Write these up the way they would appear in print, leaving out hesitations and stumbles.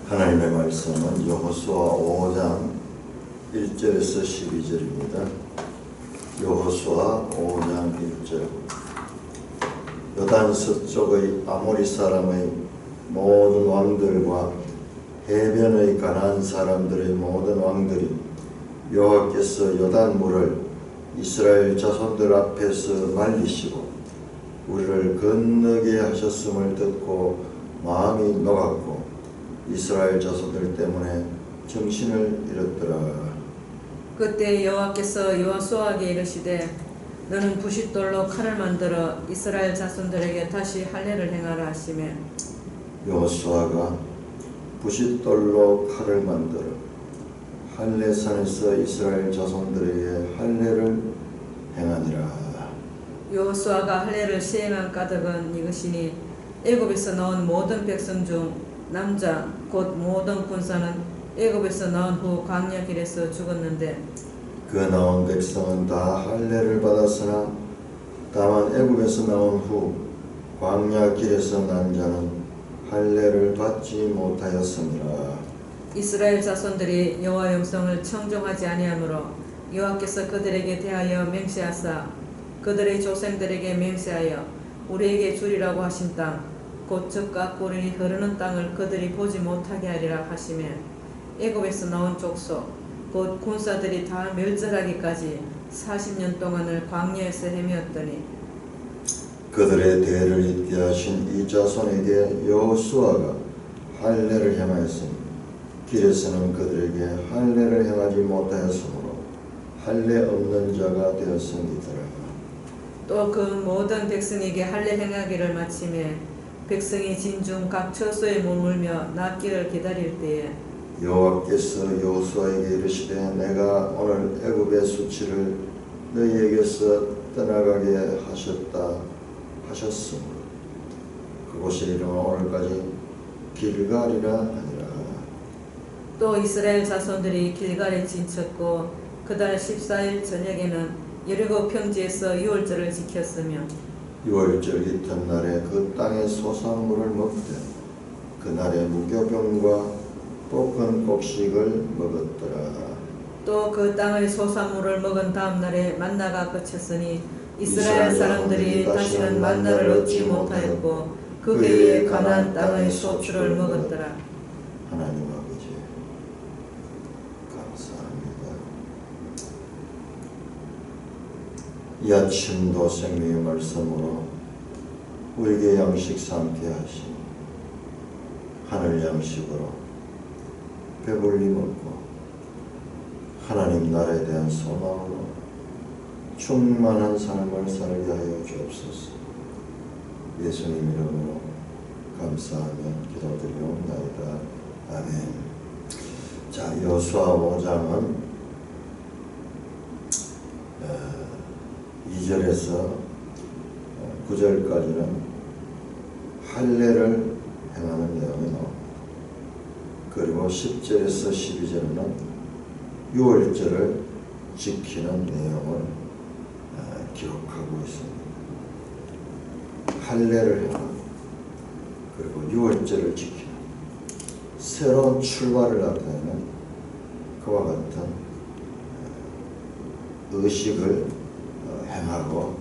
하나님의 말씀은 여호수아 5장 1절에서 12절입니다. 여호수아 5장 1절. 요단 서쪽의 아모리 사람의 모든 왕들과 해변의 가나안 사람들의 모든 왕들이 여호와께서 요단물을 이스라엘 자손들 앞에서 말리시고 우리를 건너게 하셨음을 듣고 마음이 녹았고 이스라엘 자손들 때문에 정신을 잃었더라. 그때 여호와께서 여호수아에게 이르시되 너는 부싯돌로 칼을 만들어 이스라엘 자손들에게 다시 할례를 행하라 하시매 여호수아가 부싯돌로 칼을 만들어 할례산에서 이스라엘 자손들에게 할례를 행하니라. 여호수아가 할례를 시행한 까닭은 이것이니 애굽에서 나온 모든 백성 중 남자 곧 모든 군사는 애굽에서 나온 후 광야 길에서 죽었는데 그 나온 백성은 다 할례를 받았으나 다만 애굽에서 나온 후 광야 길에서 난 자는 할례를 받지 못하였습니다. 이스라엘 자손들이 여호와 영성을 청종하지 아니하므로 여호와께서 그들에게 대하여 맹세하사 그들의 조상들에게 맹세하여 우리에게 주리라고 하신 땅 곧 젖과 꿀이 흐르는 땅을 그들이 보지 못하게 하리라 하시매 애굽에서 나온 족속 곧 군사들이 다 멸절하기까지 40년 동안을 광야에서 헤매었더니 그들의 대를 잇게 하신 이 자손에게 여호수아가 할례를 행하였으니 길에서는 그들에게 할례를 행하지 못하였으므로 할례 없는 자가 되었음이더라. 또 그 모든 백성에게 할례 행하기를 마치매 백성이 진중 각 처소에 머물며 낫기를 기다릴 때에 여호와께서 여호수아에게 이르시되 내가 오늘 애굽의 수치를 너희에게서 떠나가게 하셨으므로 그곳의 이름은 오늘까지 길갈이라 하니라. 또 이스라엘 자손들이 길갈에 진쳤고 그달 14일 저녁에는 여리고 평지에서 유월절을 지켰으며 유월절 이튿날에 그 땅의 소산물을 먹되 그날에 무교병과 볶은 곡식을 먹었더라. 또 그 땅의 소산물을 먹은 다음 날에 만나가 그쳤으니 이스라엘 사람들이 다시는 만나를 얻지 못하였고 그 해에 가나안 땅의 소출을 먹었더라. 하나님 아버지 감사합니다. 이 아침도 생명의 말씀으로 우리에게 양식 삼게 하시니 하늘 양식으로 배불리 먹고 하나님 나라에 대한 소망으로 충만한 삶을 살게 하여 주옵소서. 예수님 이름으로 감사하며 기도드리옵나이다. 아멘. 자, 여호수아 5장은 2절에서 9절까지는 할례를 행하는 내용이 나옵니다. 그리고 10절에서 12절은 유월절을 지키는 내용을 기록하고 있습니다. 할례를 행하고 그리고 유월절을 지키는 새로운 출발을 나타내는 그와 같은 의식을 행하고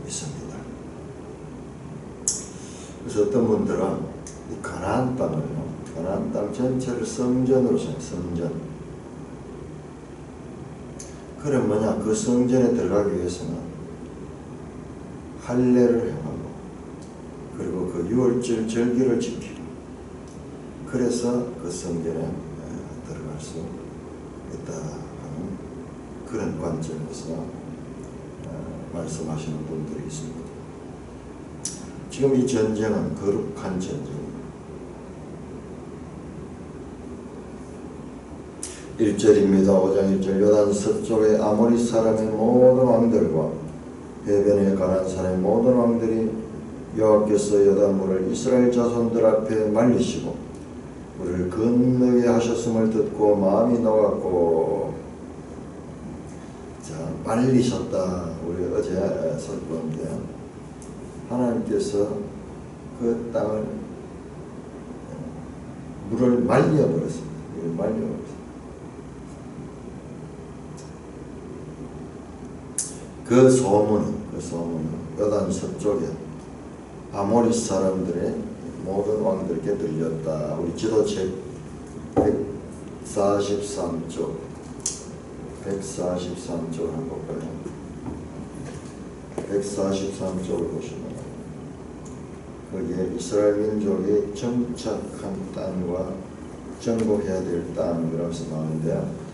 있습니다. 그래서 어떤 분들은 이 가나안 땅 전체를 성전으로 생각해요. 성전. 그럼 뭐냐? 그 성전에 들어가기 위해서는 할례를 행하고 그리고 그 유월절 절기를 지키고 그래서 그 성전에 들어갈 수 있다 하는 그런 관점에서 말씀하시는 분들이 있습니다. 지금 이 전쟁은 거룩한 전쟁입니다. 1절입니다. 5장 1절. 요단 서쪽의 아모리 사람의 모든 왕들과 해변에 가나안 사람의 모든 왕들이 여호와께서 요단물을 이스라엘 자손들 앞에 말리시고 우리를 건너게 하셨음을 듣고 마음이 녹았고. 자, 말리셨다. 우리 어제 살펴본데 하나님께서 그 땅을 물을 말려버렸습니다. 물을 말려버렸습니다. 그 소문은 요단 서쪽에 아모리 사람들의 모든 왕들에게 들렸다. 우리 지도책 143쪽 143쪽을 한번 볼까요? 143쪽을 보시면 거기에 이스라엘 민족이 정착한 땅과 정복해야 될 땅이라고 나오는데요.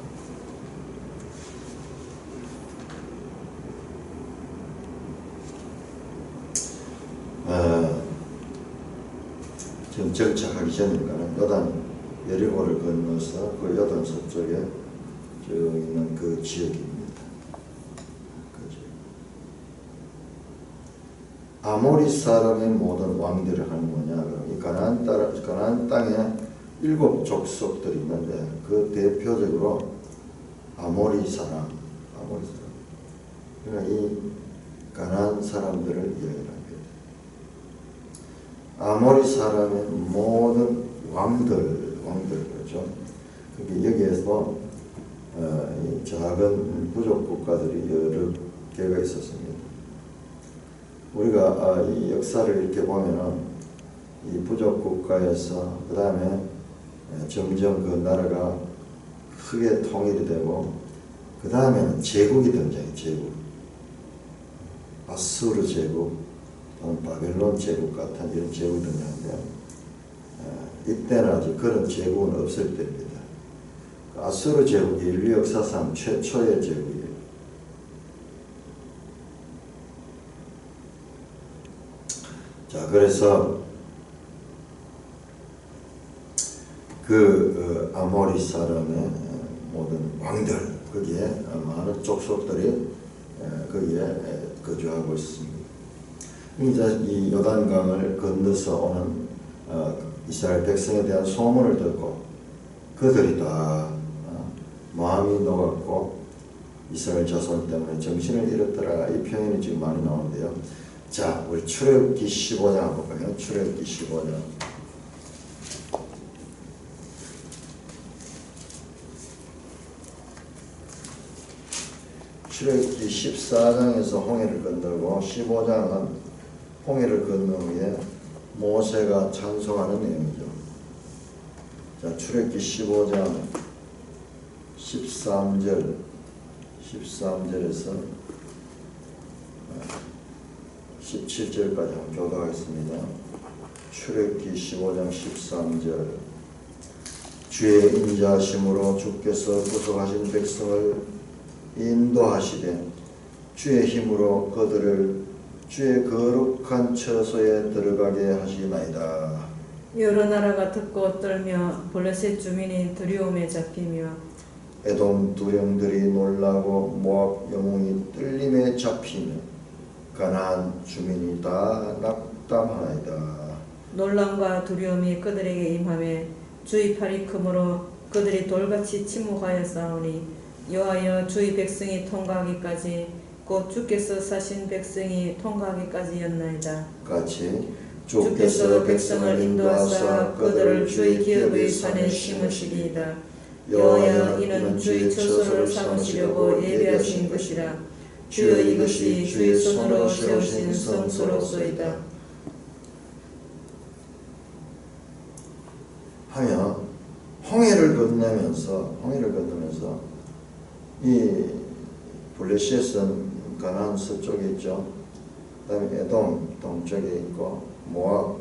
지금 정착하기 전이니까는 요단 여리고를 건너서 그 요단 서쪽에 저 있는 그 지역입니다. 아모리 사람의 모든 왕들을 하는 뭐냐? 이 가나안 땅에 7 족속들이 있는데 그 대표적으로 아모리 사람. 그러니까 이 가나안 사람들을 이야기합니다. 아모리 사람의 모든 왕들 그렇죠. 여기에서 이 작은 부족 국가들이 여러 개가 있었습니다. 우리가 이 역사를 이렇게 보면은 이 부족 국가에서 그 다음에 점점 그 나라가 크게 통일이 되고 그 다음에는 제국이 등장해요. 제국. 아수르 제국 또는 바벨론 제국 같은 이런 제국이 등장하는데요. 이때는 아직 그런 제국은 없을 때입니다. 아수르 제국이 인류 역사상 최초의 제국이에요. 자, 그래서 그 아모리 사람의 모든 왕들 거기에 많은 족속들이 거기에 거주하고 있습니다. 이제 이 요단강을 건너서 오는 이스라엘 백성에 대한 소문을 듣고 그들이 다 마음이 녹았고 이스라엘 자손 때문에 정신을 잃었더라. 이 표현이 지금 많이 나오는데요. 자, 우리 출애굽기 15장 한번 볼까요? 출애굽기 15장. 출애굽기 14장에서 홍해를 건너고 15장은 홍해를 건너 후에 모세가 찬송하는 내용이죠. 자, 출애굽기 15장 13절에서 17절까지 한번 교독하겠습니다. 출애굽기 15장 13절. 주의 인자하심으로 주께서 구속하신 백성을 인도하시되 주의 힘으로 그들을 주의 거룩한 처소에 들어가게 하시나이다. 여러 나라가 듣고 떨며 블레셋 주민이 두려움에 잡히며 에돔 두령들이 놀라고 모압 영웅이 떨림에 잡히며 가나안 주민이 다 낙담하나이다. 놀람과 두려움이 그들에게 임하며 주의 팔이 크므로 그들이 돌같이 침묵하여 싸우니 여호와여 주의 백성이 통과하기까지 곧 주께서 사신 백성이 통과하기까지였나이다. 같이 주께서 백성을 인도하사 그들을 주의 기업의 산에 심으시리이다. 여호와여 이는 주의 처소를 삼으시려고 예비하신 것이라. 주여 이것이 주의 손으로 세우신 성소로소이다. 하며 홍해를 건너면서 이 블레셋은 가나안 서쪽에 있죠. 그 다음에 에돔 동쪽에 있고 모압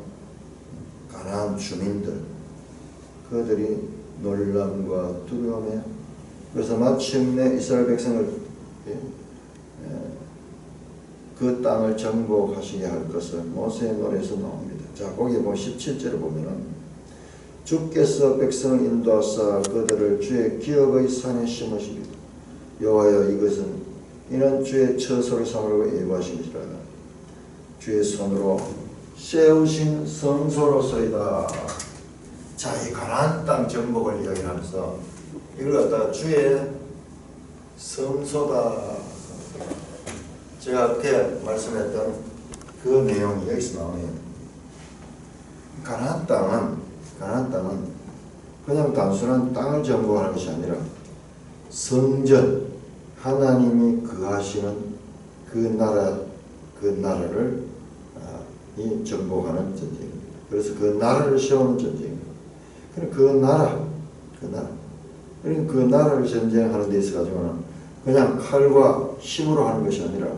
가나안 주민들 그들이 놀람과 두려움에 그래서 마침내 이스라엘 백성을 그 땅을 정복하시게 할 것을 모세의 노래에서 나옵니다. 자, 거기 보면 17절을 보면은 주께서 백성을 인도하사 그들을 주의 기업의 산에 심으시리다. 여호와여 이는 주의 처소를 삼으려고 예고하신 것이라. 주의 손으로 세우신 성소로소이다. 자, 이 가나안 땅 정복을 이야기하면서 이걸 갖다가 주의 성소다. 제가 그때 말씀했던 그 내용이 여기서 나오네요. 가나안 땅은 그냥 단순한 땅을 정복하는 것이 아니라 성전, 하나님이 거하시는 그 나라를 이 정복하는 전쟁입니다. 그래서 그 나라를 세우는 전쟁입니다. 그 나라를 전쟁하는 데 있어 가지고는 그냥 칼과 힘으로 하는 것이 아니라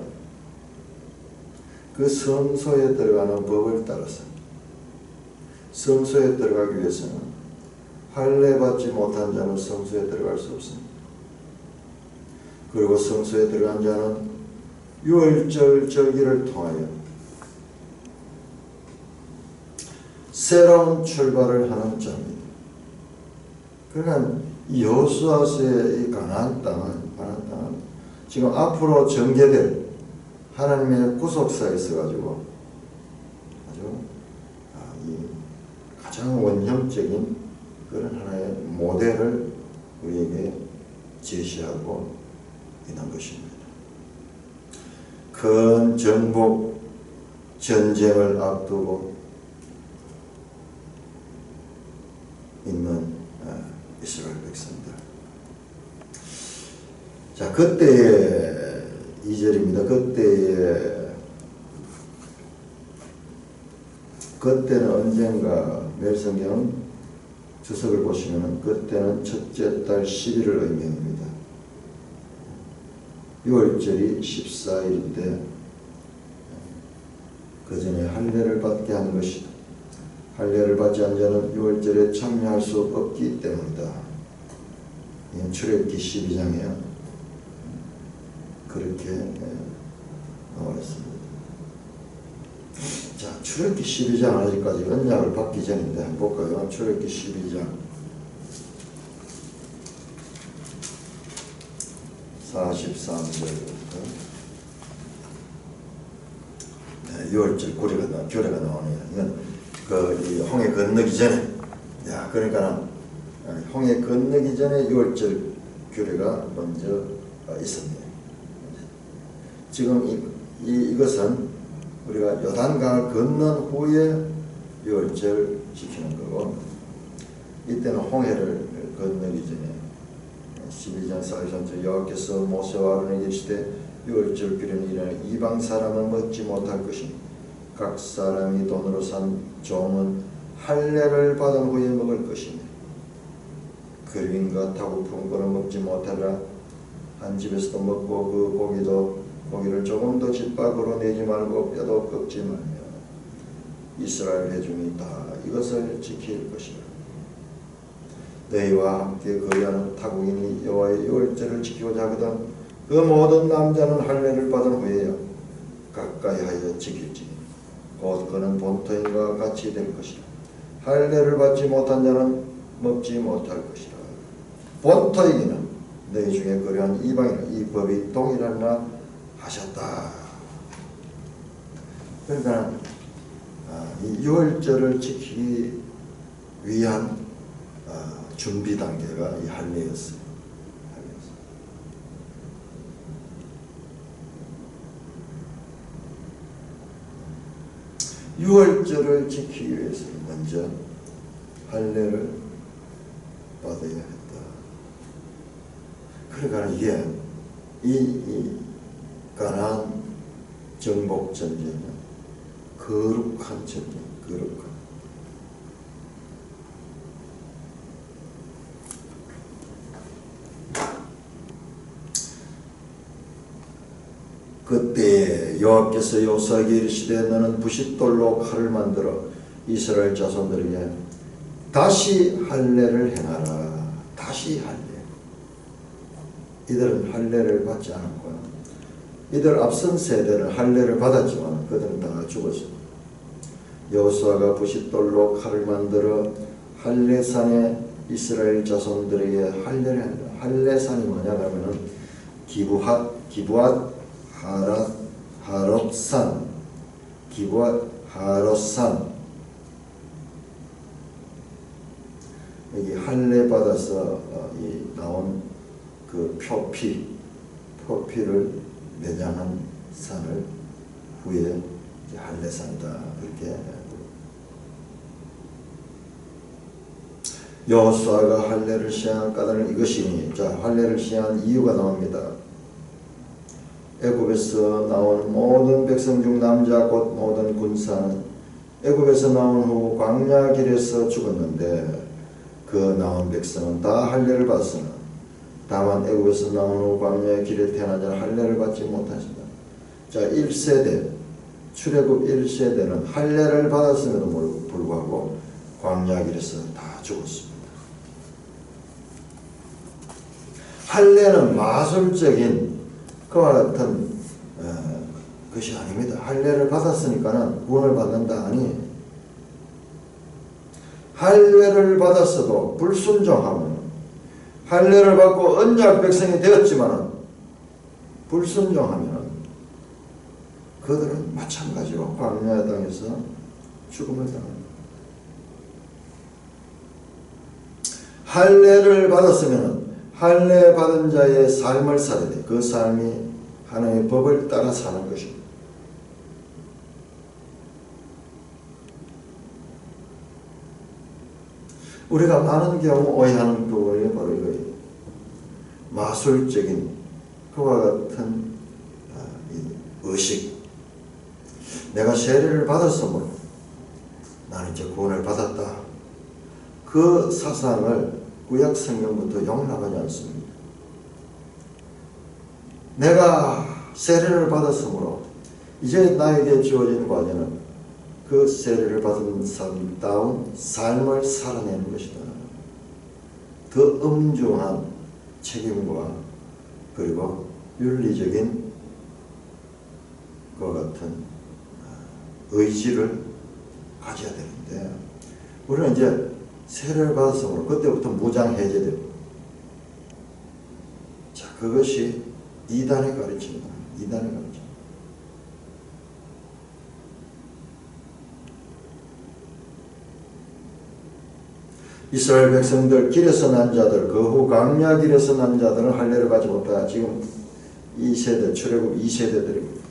그 성소에 들어가는 법을 따라서 성소에 들어가기 위해서는 할례 받지 못한 자는 성소에 들어갈 수 없습니다. 그리고 성소에 들어간 자는 유월절 절기를 통하여 새로운 출발을 하는 자입니다. 그러니까 여호수아서의 이 가나안 땅은 지금 앞으로 전개될 하나님의 구속사에 있어가지고 아주 이 가장 원형적인 그런 하나의 모델을 우리에게 제시하고 있는 것입니다. 큰 정복 전쟁을 앞두고 있는 이스라엘 백성들. 자, 그때의 2절입니다. 그때는 언젠가 멜성경 주석을 보시면 그때는 첫째 달 10일을 의미합니다. 6월절이 14일인데 그 전에 할례를 받게 하는 것이다. 할례를 받지 않은 자는 6월절에 참여할 수 없기 때문이다. 이건 출애굽기 12장에 그렇게 나와 있습니다. 자, 출애굽기 12장 아직까지 언약을 받기 전인데 한번 볼까요? 출애굽기 12장 43절부터 6월절 규례가 나오네요. 이건 이 홍해 건너기 전에, 그러니까 홍해 건너기 전에 6월절 규례가 먼저 있었네요. 지금 이것은 우리가 요단강을 건넌 후에 6월절 지키는 거고, 이때는 홍해를 건너기 전에 12장 43절 여호와께서 모세와 아론에게 이르시되 6월절 규례는 이르되 이방 사람은 먹지 못할 것이니 각 사람이 돈으로 산 종은 할례를 받은 후에 먹을 것이니 걸림과 타고 푼 거는 먹지 못하라. 한 집에서도 먹고 그 고기를 조금도 집 밖으로 내지 말고 뼈도 꺾지 말며 이스라엘 회중이 다 이것을 지킬 것이라. 너희와 함께 거리하는 타국인이 여호와의 6월절을 지키고자 하거든 그 모든 남자는 할례를 받은 후에야 가까이 하여 지킬지니 곧 그는 본토인과 같이 될 것이라. 할례를 받지 못한 자는 먹지 못할 것이라. 본토이기는 너희 중에 거류한 이방이나 이 법이 동일하나 하셨다. 그러니까 이 6월절을 지키기 위한 준비 단계가 이 할례였어요. 6월절을 지키기 위해서 먼저 할례를 받아야 했다. 그러니까 이게 이 가나안 정복 전쟁은 거룩한 전쟁, 거룩한. 그때 여호와께서 여호수아에게 이르시되 너는 부싯돌로 칼을 만들어 이스라엘 자손들에게 다시 할례를 행하라. 다시 할례. 이들은 할례를 받지 않았고 이들 앞선 세대는 할례를 받았지만 그들은 다 죽었습니다. 여호수아가 부싯돌로 칼을 만들어 할례산에 이스라엘 자손들에게 할례를 한다. 할례산이 뭐냐 하면은 기브앗 하롯산, 기브앗 하롯산. 여기 할례 받아서 나온 그 표피를 매장한 산을 후에 할례산이다. 그렇게 여호수아가 할례를 시행한 까닭은 이것이니, 자, 할례를 시행한 이유가 나옵니다. 애굽에서 나온 모든 백성 중 남자 곧 모든 군사는 애굽에서 나온 후 광야 길에서 죽었는데 그 나온 백성은 다 할례를 받았으나 다만 애굽에서 나온 후 광야의 길에 태어난 자는 할례를 받지 못하신다. 자, 1세대 출애굽 1세대는 할례를 받았음에도 불구하고 광야 길에서 다 죽었습니다. 할례는 마술적인 그와 같은 것이 아닙니다. 할례를 받았으니까는 구원을 받는다. 아니, 할례를 받았어도 불순종하면, 할례를 받고 언약 백성이 되었지만 불순종하면 그들은 마찬가지로 광야 땅에서 죽음을 당합니다. 할례를 받았으면 할례 받은 자의 삶을 살아야 돼. 그 삶이 하나님의 법을 따라 사는 것입니다. 우리가 많은 경우 오해하는 부분이 바로 이거예요. 마술적인 그와 같은 의식. 내가 세례를 받았으므로 나는 이제 구원을 받았다. 그 사상을 구약 성경부터 용납하지 않습니다. 내가 세례를 받았으므로 이제 나에게 주어진 과제는 그 세례를 받은 사람다운 삶을 살아내는 것이다. 더 엄중한 책임과 그리고 윤리적인 것 같은 의지를 가져야 되는데 우리는 이제 세례를 받았으므로 그때부터 무장 해제되고, 자, 그것이 이단의 가르침이다. 이단의 가르침. 이스라엘 백성들 길에서 난 자들, 그 후 광야 길에서 난 자들은 할례를 받지 못하여 지금 이 세대, 출애굽 2세대들입니다.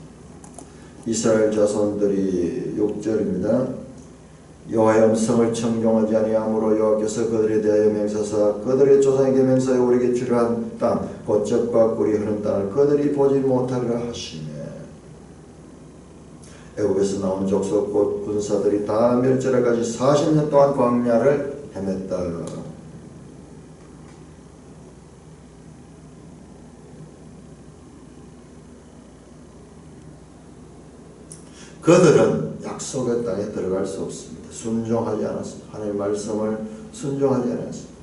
이스라엘 자손들이 6절입니다. 여호와의 음성을 청종하지 아니하므로 여호와께서 그들에 대하여 맹세하사 그들의 조상에게 맹세하여 우리에게 주려 한 땅 곧 젖과 꿀이 흐르는 땅을 그들이 보지 못하리라 하시네. 애굽에서 나온 족속 곧 군사들이 다 멸절하기까지 40년 동안 광야를 헤맸다. 그들은 약속의 땅에 들어갈 수 없습니다. 순종하지 않았습니다. 하나님의 말씀을 순종하지 않았습니다.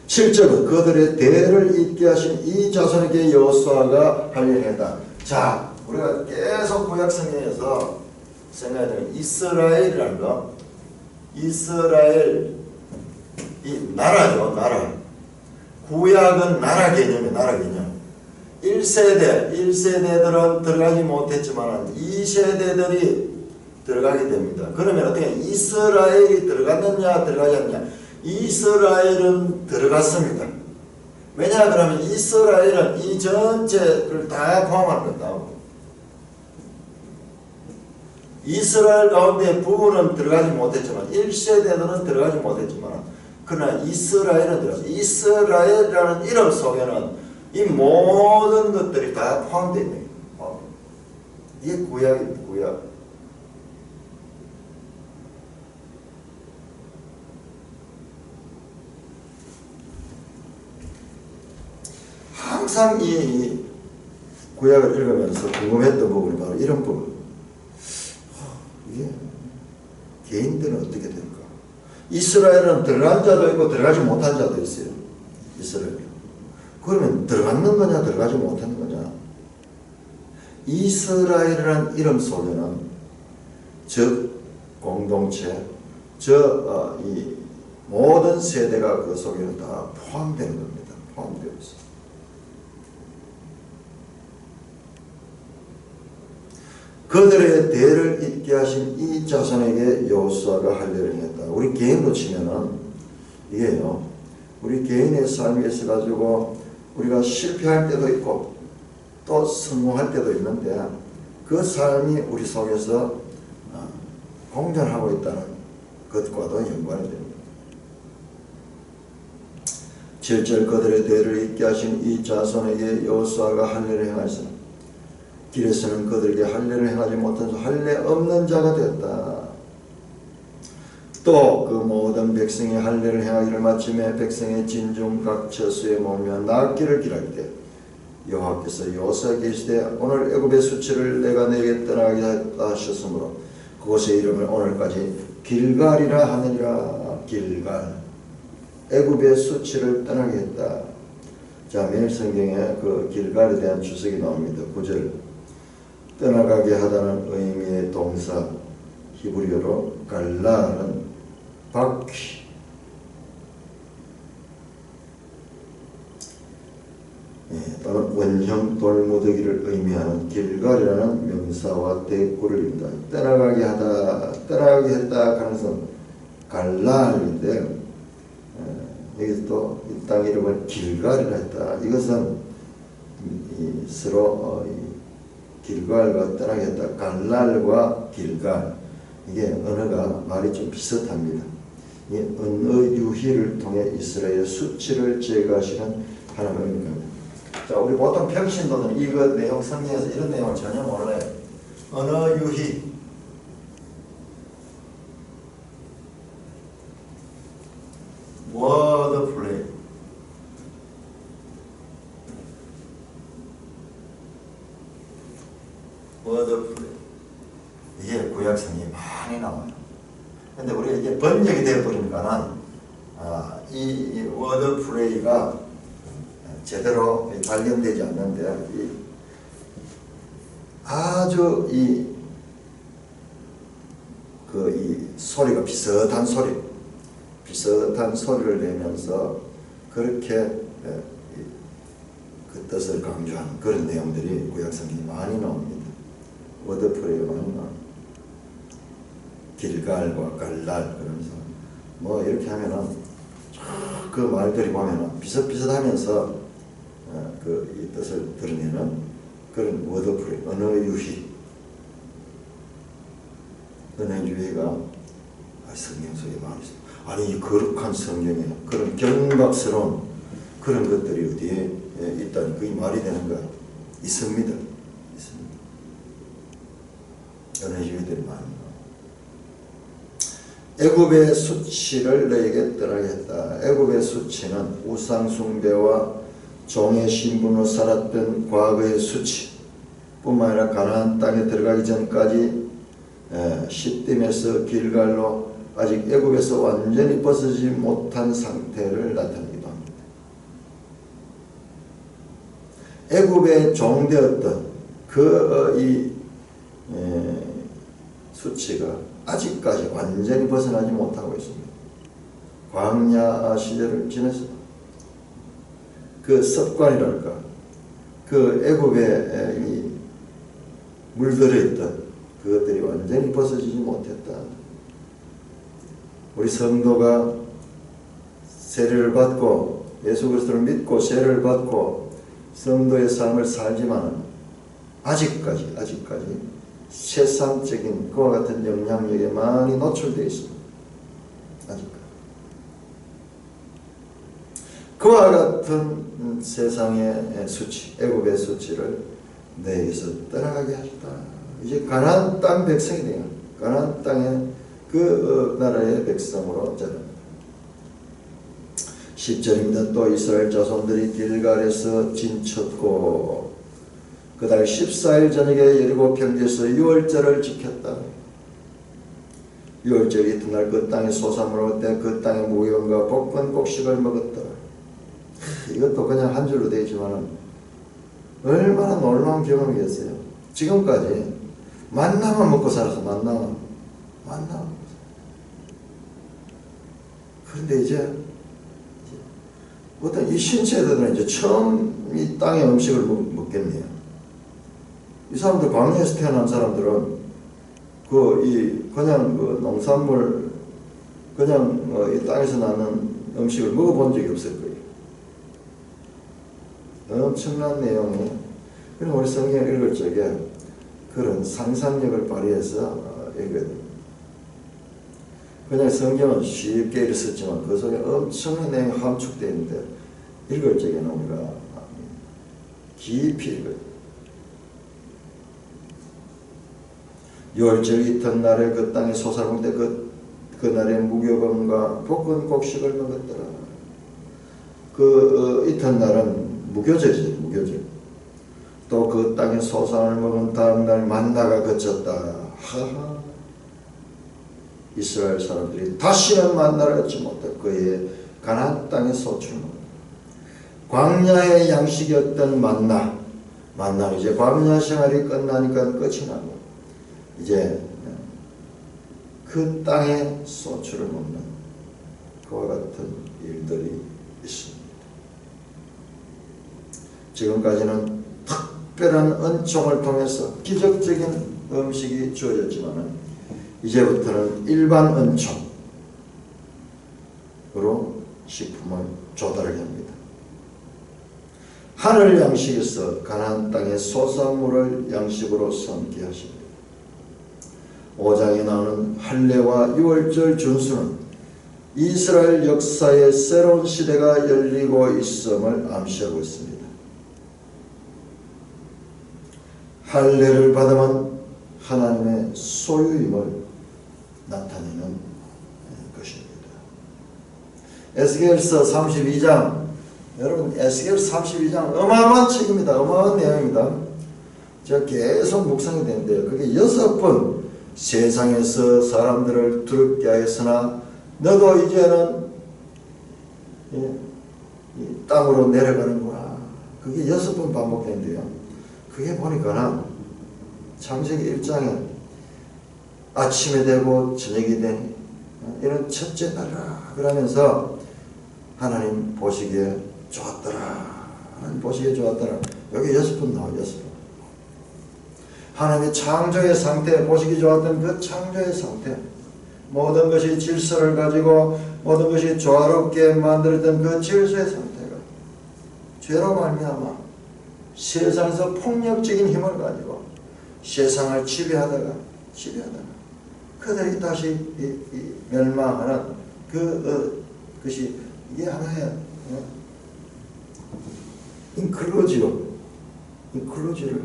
실제로 그들의 대를 잇게 하신 이 자손에게 여호수아가 할례를 했다. 자, 우리가 계속 구약 성경에서 생각해야 되는 이스라엘이라는 거, 이스라엘 이 나라죠, 나라. 구약은 나라 개념이에요, 나라 개념. 1세대들은 들어가지 못했지만 2세대들이 들어가게 됩니다. 그러면 어떻게 이스라엘이 들어갔느냐 들어가지 않느냐? 이스라엘은 들어갔습니다. 왜냐 그러면 이스라엘은 이 전체를 다 포함하는 거다. 이스라엘 가운데 부분은 들어가지 못했지만 1세대들은 들어가지 못했지만 그러나 이스라엘은 들어갔어요. 이스라엘이라는 이름 속에는 이 모든 것들이 다 포함되어 있는 거예요. 이게 구약입니다. 구약. 항상 이 구약을 읽으면서 궁금했던 부분이 바로 이런 부분. 이게 개인들은 어떻게 될까? 이스라엘은 들어간 자도 있고 들어가지 못한 자도 있어요. 이스라엘. 그러면 들어가는 거냐 들어가지 못하는 거냐? 이스라엘이라는 이름 속에는 즉 공동체, 이 모든 세대가 그 속에는 다 포함되는 겁니다. 포함되어 있어요. 그들의 대를 잇게 하신 이 자손에게 여호수아가 할례를 했다. 우리 개인으로 치면은 이게요, 우리 개인의 삶에 있어 가지고 우리가 실패할 때도 있고 또 성공할 때도 있는데 그 삶이 우리 속에서 공존하고 있다는 것과도 연관이 됩니다. 7절 그들의 대를 잇게 하신 이 자손에게 여호수아가 할례를 행하시나 길에서는 그들에게 할례를 행하지 못한 할례 없는 자가 되었다. 또 그 모든 백성이 할례를 행하기를 마침에 백성의 진중 각 처수에 모으며 낫기를 기할 때 여호와께서 여호수아에게 이르시되 오늘 애굽의 수치를 내가 내게 떠나게 하셨으므로 그곳의 이름을 오늘까지 길갈이라 하느니라. 길갈, 애굽의 수치를 떠나게 했다. 자, 매일 성경에 그 길갈에 대한 주석이 나옵니다. 9절 떠나가게 하다는 의미의 동사 히브리어로 갈라는 바퀴, 또는 원형 돌무더기를 의미하는 길갈이라는 명사와 대꾸를 입니다. 떠나가게 하다, 떠나가게 했다 하는 것은 갈랄인데 여기서 또 이 땅 이름을 길갈이라 했다. 이것은 서로 길갈과 떠나게 했다. 갈랄과 길갈, 이게 언어가 말이 좀 비슷합니다. 이 언어 유희를 통해 이스라엘의 수치를 제거하시는 하나님의 겁니다. 자, 우리 보통 평신도는 이거 내용, 성경에서 이런 내용을 전혀 몰라요. 언어 유희, 워드 플레이, 워드 플레이, 이게 구약성이 많이 나와요. 근데 우리가 이게 번역이 되어버리니까는 이 워드 플레이가 제대로 발견되지 않는데 아주 이 소리가 비슷한 소리를 내면서 그렇게 그 뜻을 강조하는 그런 내용들이 구약성경에 많이 나옵니다. 워드프레이가 많이 나옵니다. 길갈과 갈랄, 그러면서 뭐 이렇게 하면은 그 말들이 보면은 비슷비슷하면서 이 뜻을 드러내는 그런 워드프레이, 언어 유희, 언어 유희가 성경 속에 많이 있습니다. 아니, 이 거룩한 성경에 그런 경박스러운 그런 것들이 어디에 있다니 그게 말이 되는가? 있습니다. 언어 유희들이 많이. 애굽의 수치를 너에게 떠나게 했다. 애굽의 수치는 우상 숭배와 종의 신분으로 살았던 과거의 수치 뿐만 아니라 가나안 땅에 들어가기 전까지 시딤에서 길갈로 아직 애굽에서 완전히 벗어지지 못한 상태를 나타내기도 합니다. 애굽에 종되었던 수치가 아직까지 완전히 벗어나지 못하고 있습니다. 광야 시절을 지나서 그 습관이랄까, 그 애굽에 물들어있던 그것들이 완전히 벗어지지 못했다. 우리 성도가 세례를 받고 예수 그리스도를 믿고 세례를 받고 성도의 삶을 살지만 아직까지 세상적인 그와 같은 영향력에 많이 노출되어 있습니다. 아직까지. 그와 같은 세상의 수치, 애굽의 수치를 내게서 떠나가게 하셨다. 이제 가나안 땅 백성이 돼요. 가나안 땅의 그 나라의 백성으로 자랍니다. 10절입니다. 또 이스라엘 자손들이 길갈에서 진쳤고 그 달 14일 저녁에 여리고 평지에서 유월절을 지켰다. 유월절 이튿날 그 땅에 소산을 먹을 때 그 땅의 무기원과 볶은 곡식을 먹었다. 이것도 그냥 한 줄로 되어 있지만 얼마나 놀라운 경험이겠어요. 지금까지 만나만 먹고 살아서 만나만. 그런데 이제 어떤 이 신세대들은 이제 처음 이 땅의 음식을 먹겠네요. 이 사람들 광야에서 태어난 사람들은 그냥 농산물 그냥 이 땅에서 나는 음식을 먹어본 적이 없을 거예요. 엄청난 내용이. 그럼 우리 성경을 읽을 적에 그런 상상력을 발휘해서 읽어야 됩니다. 그냥 성경은 쉽게 이렇게 썼지만 그 속에 엄청난 내용이 함축되어 있는데 읽을 적에는 우리가 깊이 읽어요. 유월절 이튿날에 그 땅에 소사를 때 그날에 무교범과 볶은 곡식을 먹었더라. 이튿날은 무교절이죠. 무교절. 또 그 땅에 소산을 먹은 다음날 만나가 그쳤다. 하하. 이스라엘 사람들이 다시는 만나를 얻지 못해 그의 가나안 땅의 소출을 먹었다. 광야의 양식이었던 만나는 이제 광야 생활이 끝나니까 끝이 나고 이제 그 땅의 소출을 먹는 그와 같은 일들이 있습니다. 지금까지는 특별한 은총을 통해서 기적적인 음식이 주어졌지만 이제부터는 일반 은총으로 식품을 조달하게 합니다. 하늘 양식에서 가나안 땅의 소산물을 양식으로 섬기게 하십니다. 5장에 나오는 할례와 유월절 준수는 이스라엘 역사의 새로운 시대가 열리고 있음을 암시하고 있습니다. 할례를 받으면 하나님의 소유임을 나타내는 것입니다. 에스겔서 32장, 여러분 에스겔 32장 어마어마한 책입니다. 어마어마한 내용입니다. 제가 계속 묵상이 되는데요. 그게 6번 세상에서 사람들을 두렵게 하였으나 너도 이제는 이 땅으로 내려가는구나. 그게 6번 반복되는데요. 그게 보니까는 창세기 1장에 아침에 되고 저녁이 되니 이런 첫째 날이라 그러면서 하나님 보시기에 좋았더라. 하나님 보시기에 좋았더라. 여기 6번 나와요. 6번. 하나님의 창조의 상태, 보시기 좋았던 그 창조의 상태, 모든 것이 질서를 가지고 모든 것이 조화롭게 만들었던 그 질서의 상태가 죄로 말미암아 세상에서 폭력적인 힘을 가지고 세상을 지배하다가 그들이 다시 멸망하는 그것이 이게 하나의 인클루지를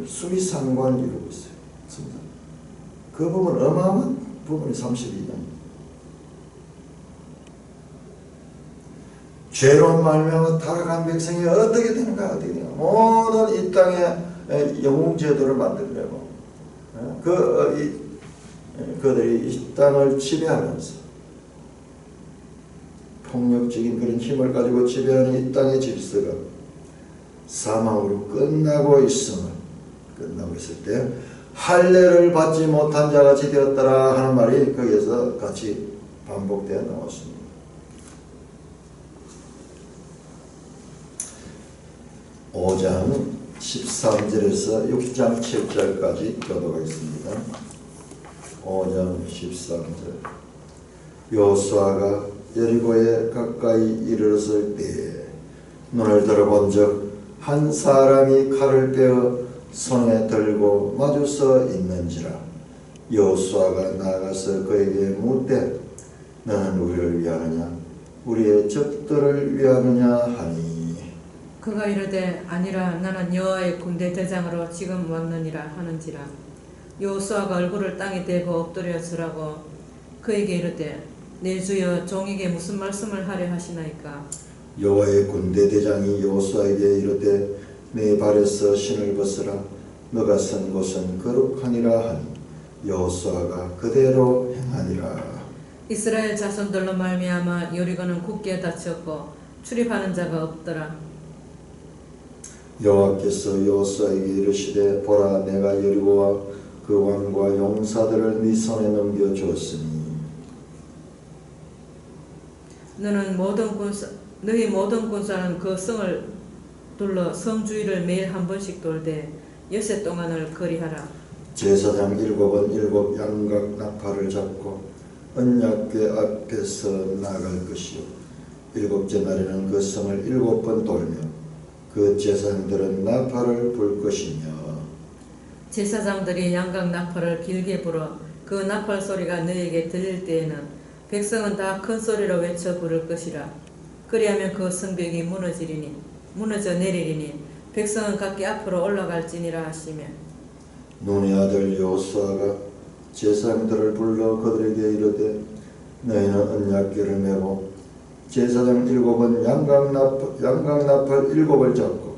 수미상관을 이루고 있어요. 그 부분 어마어마한 부분이 32장. 죄로 말미암아 타락한 백성이 어떻게 되는가 모든 이 땅에 영웅제도를 만들려고 그들이 이 땅을 지배하면서 폭력적인 그런 힘을 가지고 지배하는 이 땅의 질서가 사망으로 끝나고 있을 때 할례를 받지 못한 자같이 되었더라 하는 말이 거기에서 같이 반복되어 나왔습니다. 5장 13절에서 6장 7절까지 교도가 있습니다. 5장 13절 여호수아가 여리고에 가까이 이르렀을 때에 눈을 들어본즉 한 사람이 칼을 빼어 손에 들고 마주서 있는지라. 여호수아가 나아가서 그에게 묻되 너는 우리를 위하느냐 우리의 적들을 위하느냐 하니 그가 이르되 아니라 나는 여호와의 군대 대장으로 지금 왔느니라 하는지라. 여호수아가 얼굴을 땅에 대고 엎드려 절하고 그에게 이르되 내 주여 종에게 무슨 말씀을 하려 하시나이까. 여호와의 군대 대장이 여호수아에게 이르되 내 발에서 신을 벗으라 너가 선 곳은 거룩하니라 하니 여호수아가 그대로 행하니라. 이스라엘 자손들로 말미암아 여리고는 굳게 닫혔고 출입하는 자가 없더라. 여호와께서 여호수아에게 이르시되 보라 내가 여리고와 그 왕과 용사들을 네 손에 넘겨 주었으니 너희 모든 군사는 그 성을 둘러 성 주위를 매일 한 번씩 돌되 엿새 동안을 거리하라. 제사장 7은 7 양각 나팔을 잡고 언약궤 앞에서 나갈 것이요 7째 날에는 그 성을 7번 돌며 그 제사장들은 나팔을 불 것이며 제사장들이 양각 나팔을 길게 불어 그 나팔 소리가 너에게 들릴 때에는 백성은 다 큰 소리로 외쳐 부를 것이라. 그리하면 그 성벽이 무너져 내리리니 백성은 각기 앞으로 올라갈지니라 하시며 눈의 아들 여호수아가 제사장들을 불러 그들에게 이르되 너희는 언약궤를 메고 제사장 7은 양강나팔 7을 잡고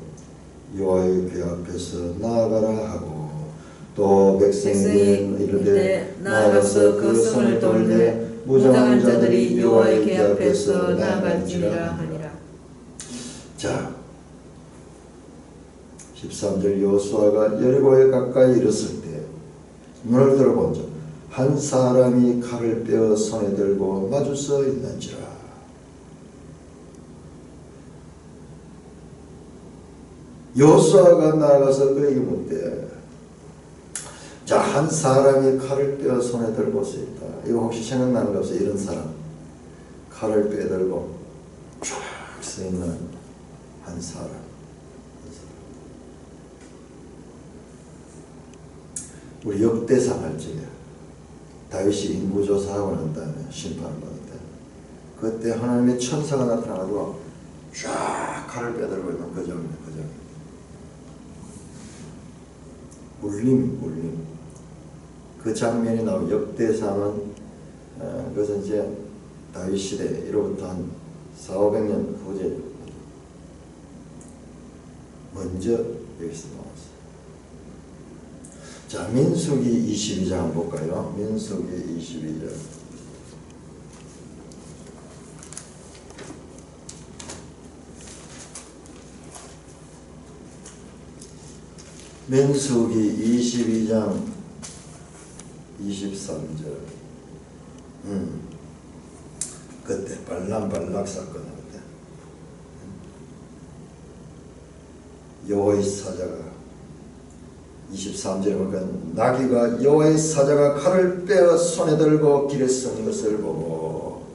여호와의 궤 앞에서 나아가라 하고 또 백성에게 이르되 나아가서 그 성을 돌되 무장한 자들이 여호와의 궤 앞에서 나아갈지니라 하니라. 자, 13절 여호수아가 여리고에 가까이 이르렀을 때 눈을 들어본즉 한 사람이 칼을 빼어 손에 들고 마주서 있는지라. 여호수아가 나아가서 그에게 묻되 자, 한 사람이 칼을 빼어 손에 들고 서 있다. 이거 혹시 생각나는 거 없어요? 이런 사람 칼을 빼들고 쫙 서 있는 한 사람. 우리 역대상 할 적에 다윗이 인구조사하고 난 다음에 심판을 받을 때 그때 하나님의 천사가 나타나고 쫙 칼을 빼들고 있는 그 장면, 그 장면. 물림. 그 장면이 나오고 역대상은 그것은 이제 다윗 시대로부터 한 400~500년 후제 먼저 여기서 나왔어요. 자, 민수기 22장 한번 볼까요? 민수기 22장. 민수기 22장 23절. 그때 발람 사건 때 여호와의 사자가 23절에 보니까 나귀가 여호와의 사자가 칼을 빼어 손에 들고 길에 선 것을 보고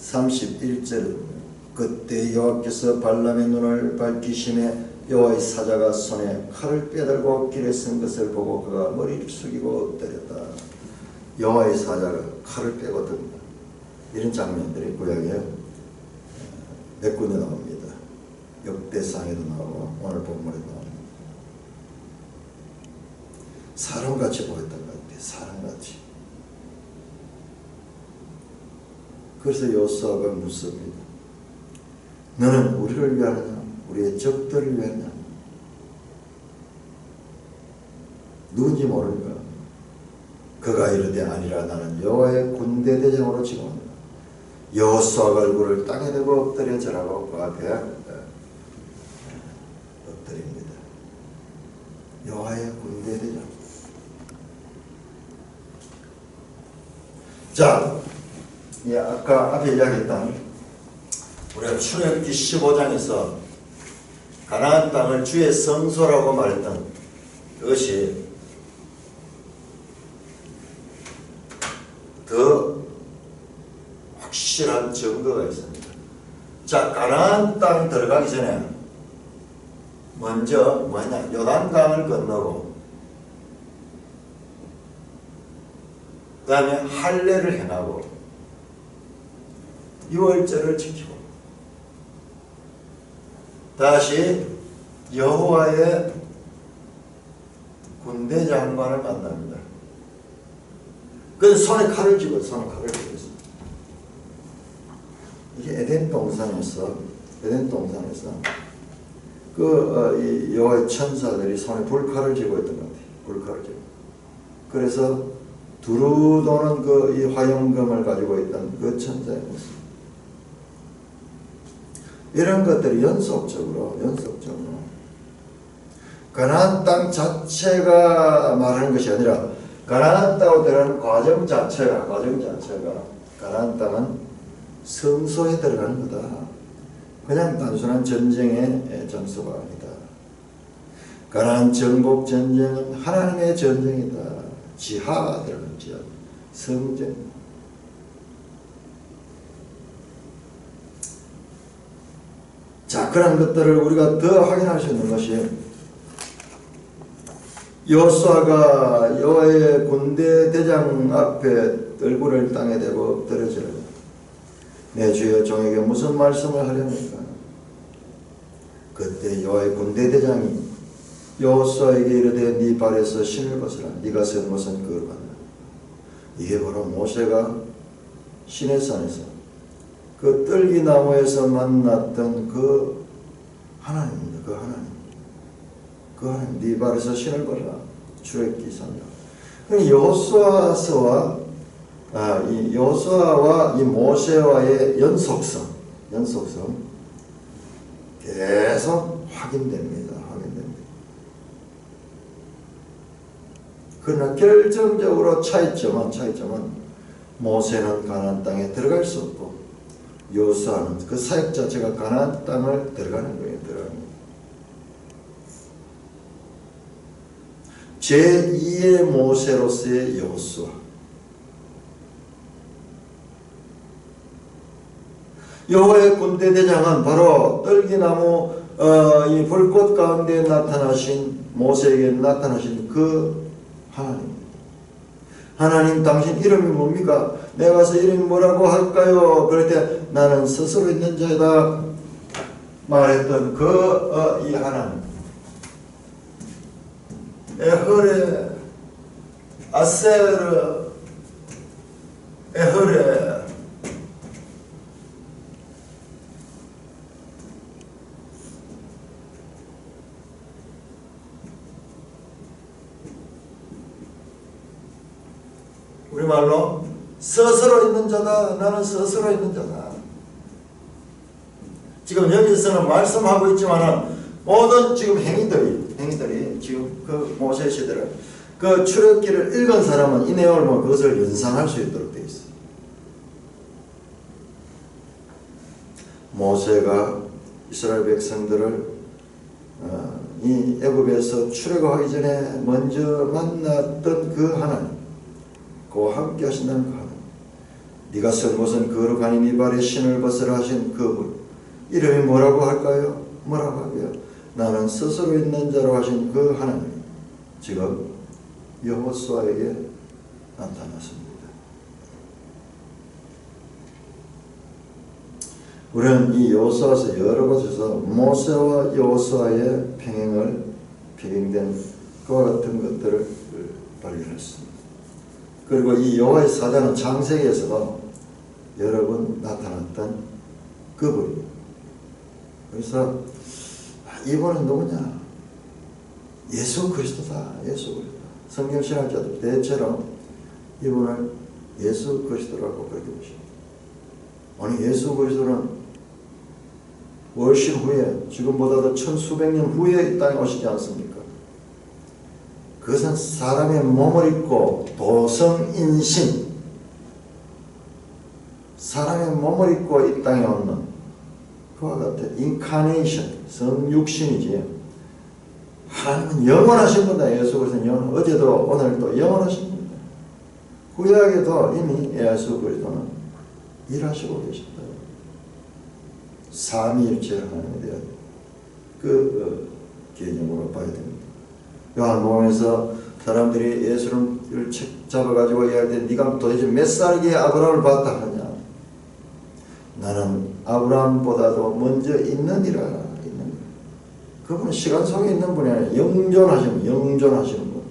(31절) 그때 여호와께서 발람의 눈을 밝히시매 여호와의 사자가 손에 칼을 빼들고 길에 선 것을 보고 그가 머리를 숙이고 때렸다. 여호와의 사자가 칼을 빼고 듭니다. 이런 장면들이 구약에 몇 군데 나옵니다. 역대상에도 나오고 오늘 본문에도 나옵니다. 사람같이 보였던 것 같아요. 사람같이. 그래서 여호수아가 묻습니다. 너는 우리를 위하느냐 우리의 적들을 위하느냐? 누군지 모르니까 그가 이르되 아니라 나는 여호와의 군대 대장으로 지금한다. 여호수아가 얼굴을 땅에 대고 엎드려 절하고 그 앞에 엎드립니다. 여호와의 군대 대장. 자, 아까 앞에 이야기했던 우리가 출애굽기 15장에서 가나안 땅을 주의 성소라고 말했던 그것이 더 확실한 증거가 있습니다. 자, 가나안 땅 들어가기 전에 먼저 요단강을 건너고 그 다음에 할례를 행하고 유월절을 지키고 다시 여호와의 군대 장관을 만납니다. 그래서 손에 칼을 쥐고 있습니다. 이게 에덴 동산에서 그 여호와의 천사들이 손에 불칼을 쥐고 있던 것 같아요. 불칼을 쥐고. 그래서 두루 도는 그 이 화용검을 가지고 있던 그 천사의 모습. 이런 것들이 연속적으로 가나안 땅 자체가 말하는 것이 아니라 가나안 땅으로 들어가는 과정 자체가 가나안 땅은 성소에 들어가는 거다. 그냥 단순한 전쟁의 장소가 아니다. 가나안 정복 전쟁은 하나님의 전쟁이다. 지하가 들어가는 지하. 성전. 자, 그런 것들을 우리가 더 확인할 수 있는 것이 여호수아가 여호와의 군대 대장 앞에 얼굴을 땅에 대고 엎드려지라. 내 주여 종에게 무슨 말씀을 하렵니까? 그때 여호와의 군대 대장이 여호수아에게 이르되 네 발에서 신을 벗으라. 네가 선 것은 거룩하다. 이게 바로 모세가 시내산에서 그 떨기나무에서 만났던 그 하나님입니다. 그 하나님. 그 하나님, 네 발에서 신을 벗으라. 출애굽기 3장. 여호수아와 이 모세와의 연속성 계속 확인됩니다. 그러나 결정적으로 차이점은 모세는 가나안 땅에 들어갈 수 없고 여호수아는 그 사역 자체가 가나안 땅을 들어가는 거예요. 제2의 모세로서의 여호수아. 여호와의 군대 대장은 바로 떨기나무 이 불꽃 가운데 나타나신 모세에게 나타나신 그 하나님. 하나님 당신 이름이 뭡니까? 내가 가서 이름이 뭐라고 할까요? 그럴 때 나는 스스로 있는 자이다 말했던 이 하나님. 에흐레 아세르 에흐레 우리말로 스스로 있는 자다. 나는 스스로 있는 자다. 지금 여기서는 말씀하고 있지만은 모든 지금 행위들이 지금 그 모세 시대를 그 출애굽기를 읽은 사람은 이 내용을 보면 그것을 연상할 수 있도록 되어 있어요. 모세가 이스라엘 백성들을 이 애굽에서 출애굽하기 전에 먼저 만났던 그 하나님, 그와 함께 하신다는 그 하나님. 네가 선 곳은 거룩하니 네 발에 신을 벗으라 하신 그분, 이름이 뭐라고 할까요? 뭐라고 하고요? 나는 스스로 있는 자로 하신 그 하나님, 지금 여호수아에게 나타났습니다. 우리는 이 여호수아서 여러 곳에서 모세와 여호수아의 병행된 그와 같은 것들을 발견했습니다. 그리고 이 여호와의 사자는 창세기에서도 여러 번 나타났던 그분입니다. 그래서 이분은 누구냐? 예수 그리스도다. 성경 신학자들 대체로 이분을 예수 그리스도라고 그렇게 보십니다. 아니, 예수 그리스도는 훨씬 후에, 지금보다도 천수백 년 후에 이 땅에 오시지 않습니까? 그것은 사람의 몸을 입고 도성인신, 사람의 몸을 입고 이 땅에 오는 그와 같은 인카네이션, 성육신이지. 하나님은 영원하신 분이다. 예수 그리스도는 어제도 오늘도 영원하신 분이다. 구약에도 이미 예수 그리스도는 일하시고 계신다. 삼위일체 하나님에 대한 그 개념으로 봐야 됩니다. 요한복음에서 사람들이 예수를 잡아가지고 이야기할 때 네가 도대체 몇 살기에 아브라함을 봤다 하냐? 나는 아브라함보다도 먼저 있느니라. 그분은 시간 속에 있는 분이 아니라 영존하시는 분.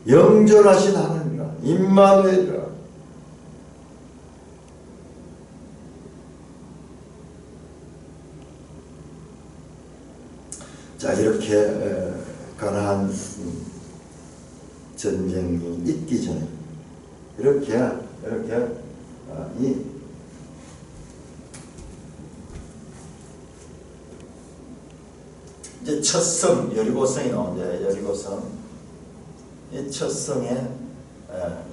영존하신 하나님이라. 임마누엘이라. 자, 이렇게 가나안 전쟁이 있기 전에 이렇게 이제 첫 성 여리고성이 나오는데, 여리고성 이 첫 성에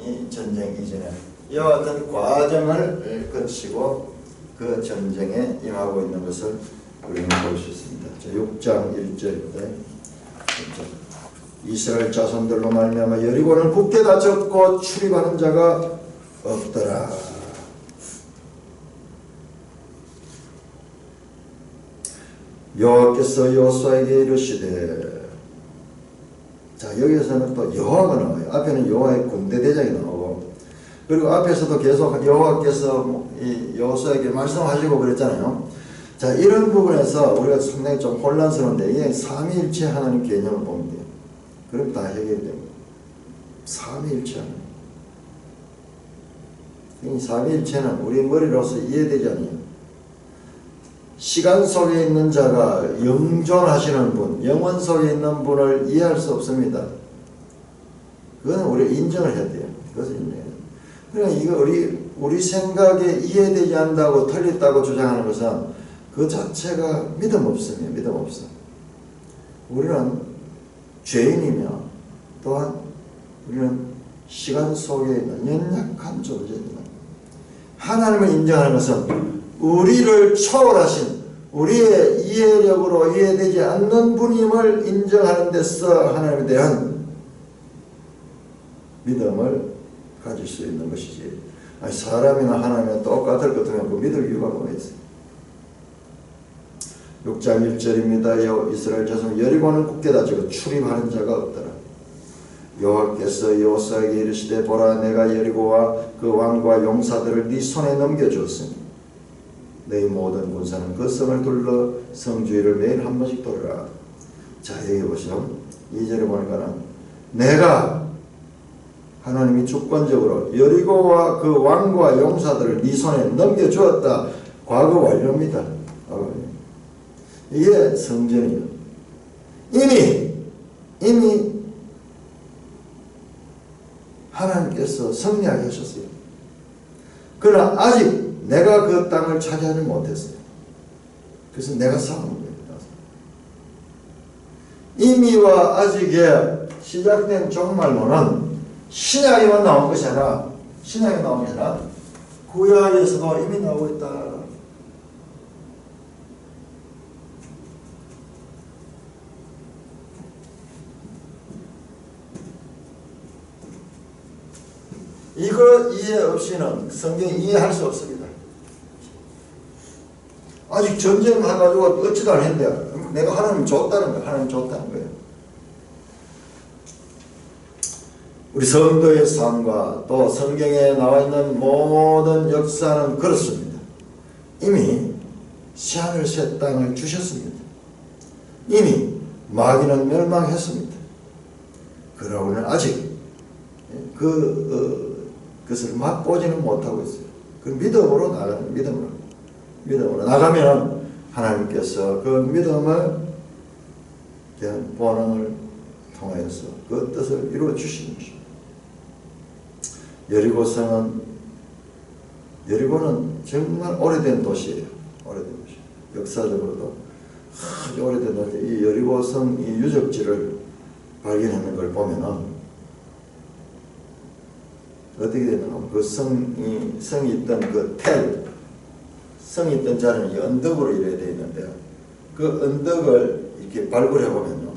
이 전쟁 이전에 이와 같은 과정을 거치고 그 전쟁에 임하고 있는 것을 우리는 볼 수 있습니다. 6장 1절인데 이스라엘 자손들로 말미암아 여리고는 굳게 닫혔고 출입하는 자가 없더라. 여호와께서 여호수아에게 이르시되, 자 여기서는 또 여호와가 나와요. 앞에는 여호와의 군대 대장이 나오고, 그리고 앞에서도 계속 여호와께서 이 여호수아에게 말씀하시고 그랬잖아요. 자 이런 부분에서 우리가 상당히 좀 혼란스러운데, 이게 삼위일체 하나님 개념을 보면 돼요. 그럼 다 해결이 됩니다. 삼위일체 하나님. 이 삼위일체는 우리 머리로서 이해되지 않아요. 시간 속에 있는 자가 영존하시는 분, 영원 속에 있는 분을 이해할 수 없습니다. 그건 우리 인정을 해야 돼요. 그것을 인정해야 돼요. 그러니까 이거 우리 생각에 이해되지 않는다고 틀렸다고 주장하는 것은 그 자체가 믿음 없음이에요. 믿음 없어. 우리는 죄인이며 또한 우리는 시간 속에 있는 연약한 존재입니다. 하나님을 인정하는 것은 우리를 초월하신, 우리의 이해력으로 이해되지 않는 분임을 인정하는 데서 하나님에 대한 믿음을 가질 수 있는 것이지, 아니 사람이나 하나님이나 똑같을 것 같으면 그 믿을 이유가 뭐가 있어요? 6장 1절입니다. 이스라엘 자손 여리고는 굳게 다지고 출입하는 자가 없더라. 여호와께서 여호수아에게 이르시되, 보라 내가 여리고와 그 왕과 용사들을 네 손에 넘겨주었으니 너희 모든 군사는 그 성을 둘러 성주위를 매일 한 번씩 돌아라. 자 여기 보시면 2절에 보니까는 내가 하나님이 주권적으로 여리고와 그 왕과 용사들을 네 손에 넘겨주었다. 과거 완료입니다. 이게 성전이에요. 이미 하나님께서 승리하게 하셨어요. 그러나 아직 내가 그 땅을 차지하지 못했어요. 그래서 내가 싸우는 겁니다. 이미와 아직에 시작된 종말론은 신약에만 나온 것이 아니라, 신약에 나온 게 아니라 구약에서도 이미 나오고 있다. 이거 이해 없이는 성경 이해할 수 없습니다. 아직 전쟁해가지고 어찌도 안 했는데 내가 하나님 줬다는 거예요. 하나님 줬다는 거예요. 우리 성도의 삶과 또 성경에 나와 있는 모든 역사는 그렇습니다. 이미 새하늘 새 땅을 주셨습니다. 이미 마귀는 멸망했습니다. 그러나 우리는 아직 그것을 맛보지는 못하고 있어요. 그 믿음으로 나가는, 믿음으로 나가면 하나님께서 그 믿음을 대한 본능을 통하여서 그 뜻을 이루어 주시는 것입니다. 여리고는 정말 오래된 도시예요. 오래된 도시. 역사적으로도 아주 오래된 도시. 이 여리고성 이 유적지를 발견하는 걸 보면은 어떻게 되냐면 그 성이 있던 그 성이 있던 자리는 이 언덕으로 이래야 되어 있는데, 그 언덕을 이렇게 발굴해 보면요,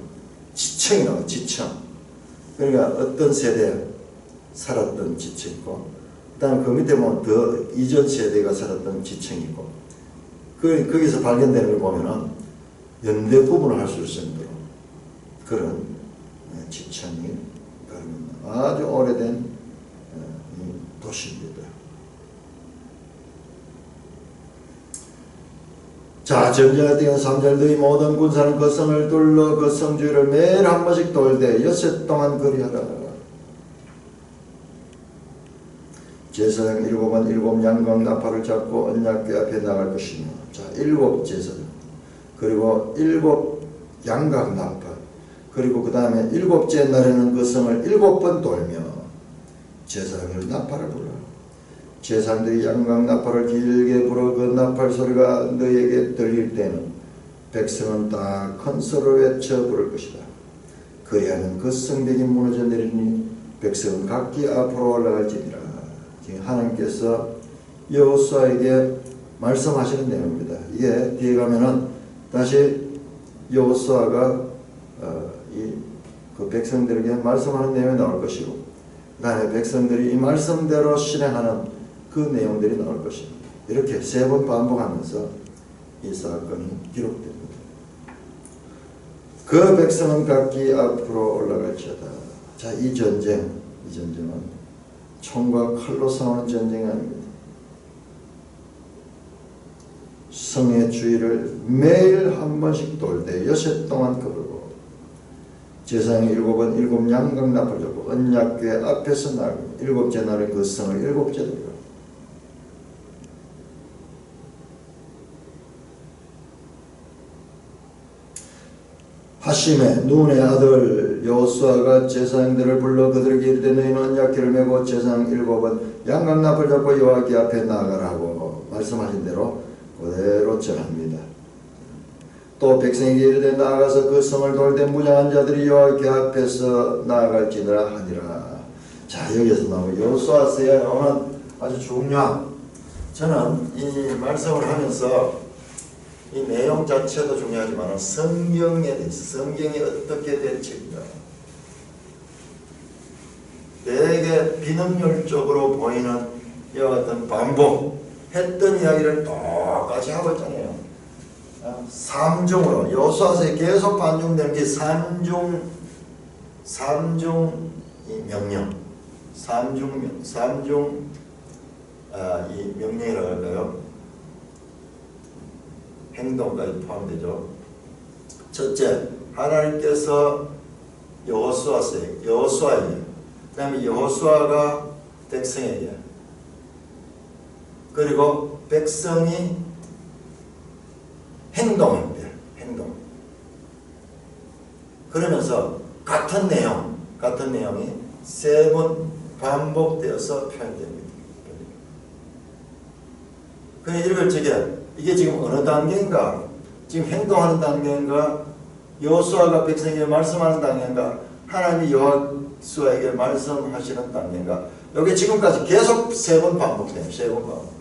지층이 나와요. 지층. 그러니까 어떤 세대에 살았던 지층이 있고, 그 다음에 그 밑에 보면 더 이전 세대가 살았던 지층이 있고, 거기서 발견되는 걸 보면은 연대 구분을 할 수 있을 정도로 그런 지층이 아주 오래된 도시입니다. 자, 전쟁할 때는 3절 너희 모든 군사는 그 성을 둘러 그 성주위를 매일 한 번씩 돌되 엿새 동안 그리하라. 제사장 7은 7 양각 나팔을 잡고 언약궤 앞에 나갈 것이며, 자 7 제사장, 그리고 7 양각 나팔, 그리고 그 다음에 7째 날에는 그 성을 7번 돌며 제사장을 나팔을 불러. 제사장들이 양각 나팔을 길게 불어 그 나팔 소리가 너에게 들릴 때는 백성은 다 큰 소리를 외쳐 부를 것이다. 그리하면 그 성벽이 무너져 내리니 백성은 각기 앞으로 올라갈지니라. 지금 하나님께서 여호수아에게 말씀하시는 내용입니다. 이게 뒤에 가면은 다시 여호수아가 그 백성들에게 말씀하는 내용이 나올 것이고, 그 다음에 백성들이 이 말씀대로 실행하는 그 내용들이 나올 것입니다. 이렇게 3번 반복하면서 이 사건이 기록됩니다. 그 백성은 각기 앞으로 올라갈지어다. 자, 이 전쟁은 총과 칼로 싸우는 전쟁이 아닙니다. 성의 주위를 매일 한 번씩 돌되 여섯 동안 거르고 제사장이 일곱은 일곱 양각나팔을 잡고 언약궤 앞에서 나가고 일곱째 날에 그 성을 일곱째 돌고 하심의 눈의 아들 여호수아가 제사장들을 불러 그들에게 이르되 너희는 언약궤를 메고 제사장 일곱은 양각나팔을 잡고 여호와께 앞에 나아가라고 말씀하신 대로 그대로 전합니다. 또 백성에게 이르되 나아가서 그 성을 돌되 무장한 자들이 여호와께 앞에서 나아갈지니라 하니라. 자, 여기서 나오는 여호수아서에 나오는 아주 중요한, 저는 이 말씀을 하면서 이 내용 자체도 중요하지만 성경에 대해서, 성경이 어떻게 대책인가, 되게 비능률적으로 보이는 이와 같은 반복했던 이야기를 똑같이 하고 있잖아요. 삼중으로 여호수아서에 계속 반중되는 게 삼중 명령, 이 명령이라고 할까요? 행동까지 포함되죠. 첫째, 하나님께서 여호수아에게, 그 다음에 여호수아가 백성에게, 그리고 백성이 행동입니다. 행동. 그러면서 같은 내용이 세 번 반복되어서 표현됩니다. 그냥 읽을 적에 이게 지금 어느 단계인가? 지금 행동하는 단계인가? 여호수아가 백성에게 말씀하는 단계인가? 하나님이 여호수아에게 말씀하시는 단계인가? 여기 지금까지 계속 세 번 반복돼요. 세 번 반복.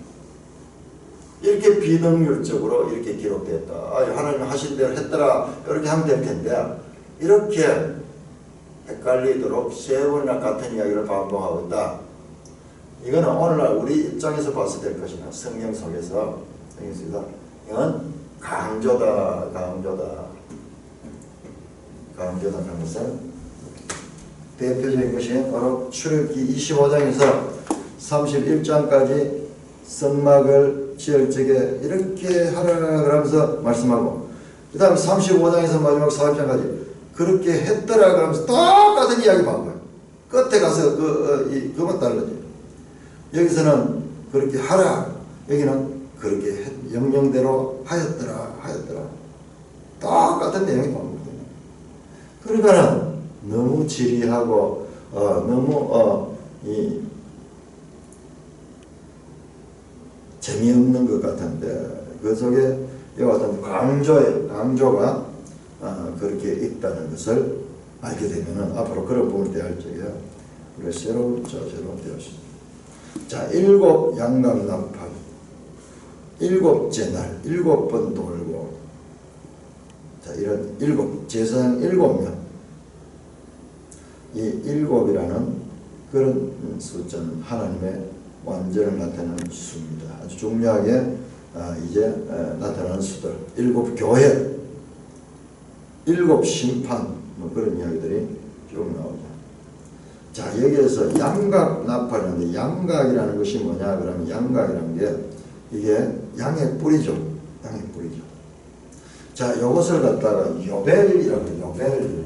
이렇게 비능률적으로 이렇게 기록됐다. 하나님 하신 대로 했더라. 이렇게 하면 될 텐데, 이렇게 헷갈리도록 세 번이나 같은 이야기를 반복하고 있다. 이거는 오늘날 우리 입장에서 봤을 될 것이나 성경 속에서 이건 강조다 하는 것은 대표적인 것이 바로 출애굽기 25장에서 31장까지 성막을 지을 적에 이렇게 하라 그러면서 말씀하고, 그 다음에 35장에서 마지막 40장까지 그렇게 했더라 그러면서 똑같은 이야기 반복해요. 끝에 가서 그건 달라져요. 여기서는 그렇게 하라, 여기는 그렇게 명령대로 하였더라. 똑같은 내용이 반복돼요. 그러니까 너무 지리하고 너무 재미없는 것 같은데, 그 속에 이와 같은 강조가 그렇게 있다는 것을 알게 되면은 앞으로 그런 부분을 대할 적에 우리가 새로운 자세로 대할 수 있습니다. 자, 일곱 양각나팔, 일곱째 날, 7번 돌고, 자, 이런 제사장 7명, 이 7이라는 그런 숫자는 하나님의 완전을 나타내는 수입니다. 아주 중요하게 이제 나타나는 수들, 7교회, 7심판, 뭐 그런 이야기들이 쭉 나오죠. 자, 여기에서 양각나팔인데, 양각이라는 것이 뭐냐 그러면, 양각이라는 게 이게 양의 뿌리죠. 자, 이것을 갖다가 요벨이라고 해요.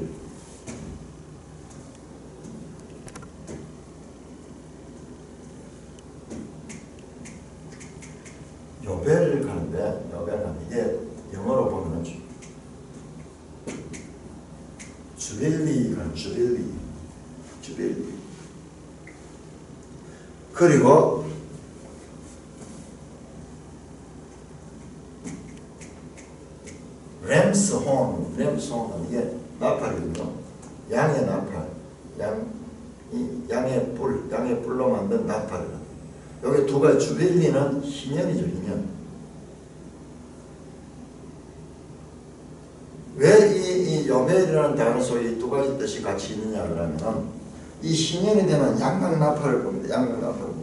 요벨을 가는데, 이게 영어로 보면 주빌리. 그리고 램스홈 이게 나팔이거든요. 양의 나팔, 양의 뿔로 만든 나팔이거든요. 여기 두 가지, 주빌리는 희년이죠, 희년. 왜 이 요벨이라는 단어 속에 이 두 가지 뜻이 같이 있느냐 그러면, 이 희년이 되면 양각나팔을 봅니다. 양각나팔을.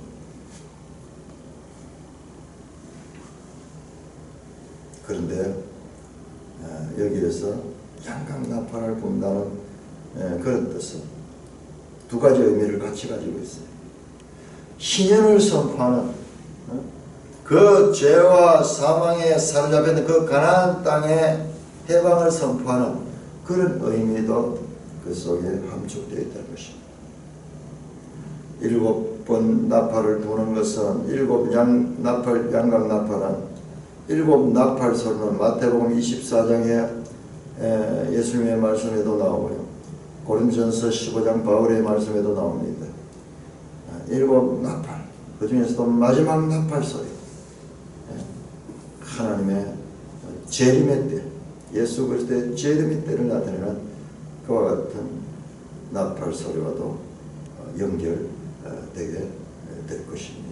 그런데 여기에서 양강나팔을 분다는 그런 뜻은 두 가지 의미를 같이 가지고 있어요. 희년을 선포하는 그 죄와 사망에 사로잡힌 그 가나안 땅의 해방을 선포하는 그런 의미도 그 속에 함축되어 있다는 것입니다. 7번 나팔을 부는 것은 7 양강나팔은 7 나팔 소리는 마태복음 24장에 예수님의 말씀에도 나오고요. 고린전서 15장 바울의 말씀에도 나옵니다. 7 나팔, 그 중에서도 마지막 나팔 소리, 하나님의 재림의 때, 예수 그리스도의 재림의 때를 나타내는 그와 같은 나팔 소리와도 연결되게 될 것입니다.